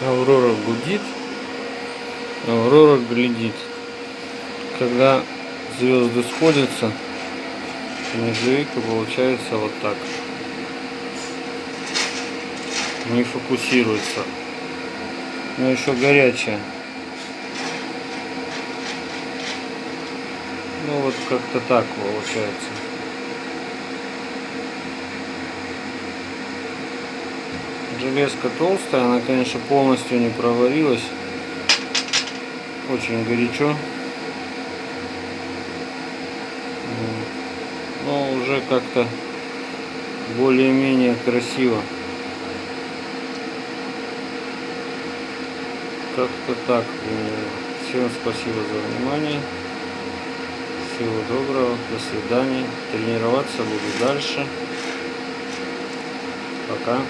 Аврора гудит, Аврора глядит. Когда звезды сходятся, нержавейка получается вот так. Не фокусируется. Но еще горячая. Ну вот как-то так получается. Железка толстая, она, конечно, полностью не проварилась. Очень горячо. Но уже как-то более-менее красиво. Как-то так. Всем спасибо за внимание. Всего доброго. До свидания. Тренироваться буду дальше. Пока.